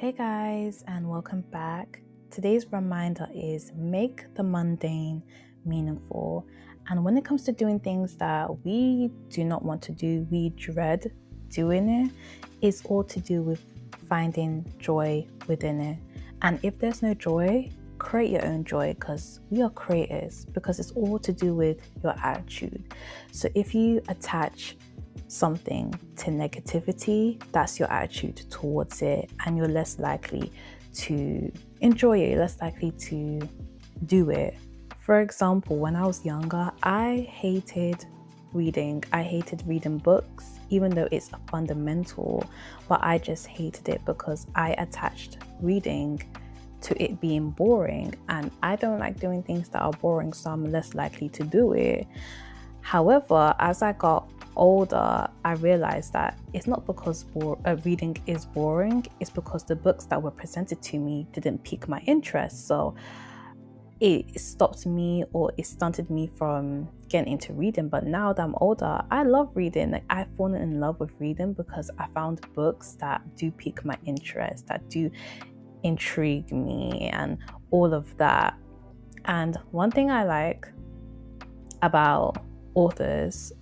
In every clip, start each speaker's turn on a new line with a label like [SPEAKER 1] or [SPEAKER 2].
[SPEAKER 1] Hey guys, and welcome back. Today's reminder is make the mundane meaningful. And when it comes to doing things that we do not want to do, we dread doing it, it's all to do with finding joy within it. And if there's no joy, create your own joy because we are creators, because it's all to do with your attitude. So if you attach something to negativity, that's your attitude towards it, and you're less likely to enjoy it, you're less likely to do it. For example, when I was younger, I hated reading. I hated reading books, even though it's fundamental, but I just hated it because I attached reading to it being boring, and I don't like doing things that are boring, so I'm less likely to do it. However, as I got older, I realized that it's not because reading is boring, it's because the books that were presented to me didn't pique my interest. So it stopped me, or it stunted me from getting into reading. But now that I'm older, I love reading. Like, I've fallen in love with reading because I found books that do pique my interest, that do intrigue me, and all of that. And one thing I like about authors,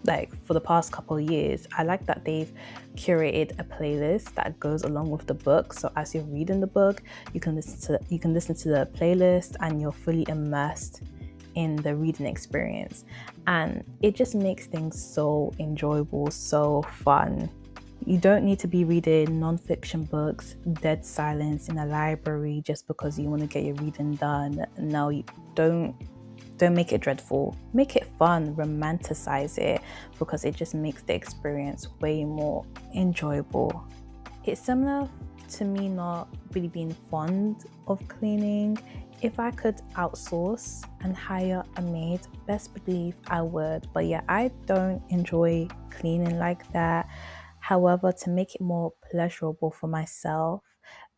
[SPEAKER 1] like for the past couple of years, I like that they've curated a playlist that goes along with the book. So as you're reading the book, you can listen to the playlist, and you're fully immersed in the reading experience. And it just makes things so enjoyable, so fun. You don't need to be reading non-fiction books, dead silence in a library just because you want to get your reading done. No, you don't make it dreadful. Make it fun, romanticize it, because it just makes the experience way more enjoyable. It's similar to me not really being fond of cleaning. If I could outsource and hire a maid, best believe I would. But yeah, I don't enjoy cleaning like that. However, to make it more pleasurable for myself,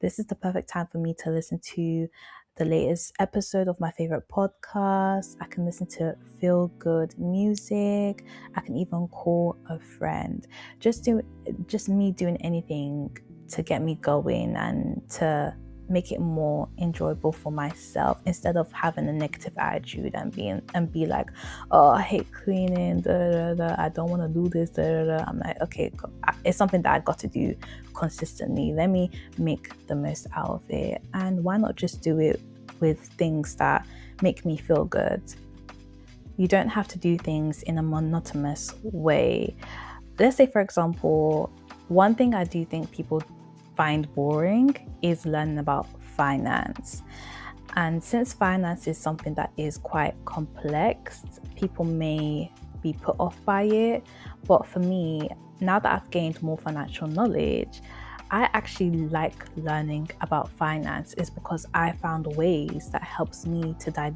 [SPEAKER 1] this is the perfect time for me to listen to the latest episode of my favorite podcast. I can listen to feel good music. I can even call a friend. Just me doing anything to get me going and to make it more enjoyable for myself, instead of having a negative attitude and be like, oh, I hate cleaning, I don't want to do this. I'm like, okay, it's something that I got to do consistently. Let me make the most out of it. And why not just do it with things that make me feel good? You don't have to do things in a monotonous way. Let's say, for example, one thing I do think people find boring is learning about finance. And since finance is something that is quite complex, people may be put off by it. But for me, now that I've gained more financial knowledge, I actually like learning about finance. Is because I found ways that helps me to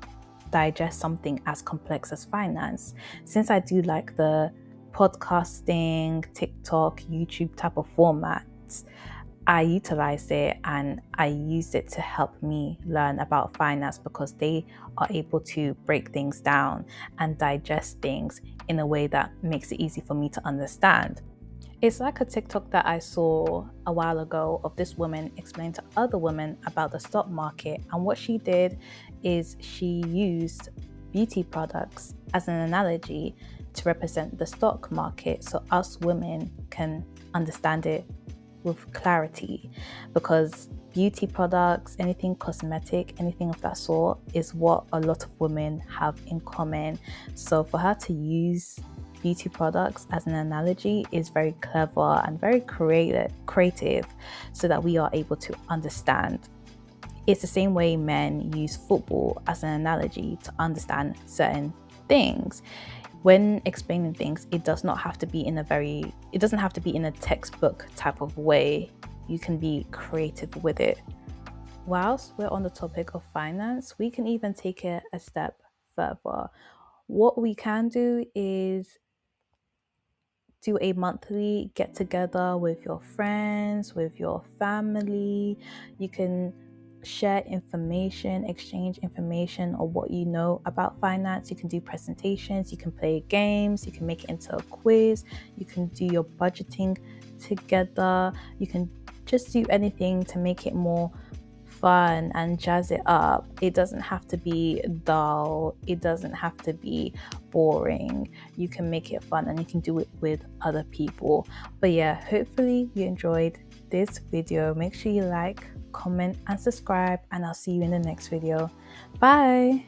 [SPEAKER 1] digest something as complex as finance. Since I do like the podcasting, TikTok, YouTube type of formats, I utilized it and I used it to help me learn about finance, because they are able to break things down and digest things in a way that makes it easy for me to understand. It's like a TikTok that I saw a while ago of this woman explaining to other women about the stock market. And what she did is she used beauty products as an analogy to represent the stock market, so us women can understand it with clarity. Because beauty products, anything cosmetic, anything of that sort, is what a lot of women have in common. So for her to use beauty products as an analogy is very clever and very creative, so that we are able to understand. It's the same way men use football as an analogy to understand certain things. When explaining things, it doesn't have to be in a textbook type of way. You can be creative with it. Whilst we're on the topic of finance, we can even take it a step further. What we can do is do a monthly get together with your friends, with your family. You can share information, exchange information on what you know about finance. You can do presentations, you can play games, you can make it into a quiz, you can do your budgeting together, you can just do anything to make it more fun and jazz it up. It doesn't have to be dull, it doesn't have to be boring. You can make it fun and you can do it with other people. But yeah, hopefully you enjoyed this video. Make sure you like, comment and subscribe, and I'll see you in the next video. Bye.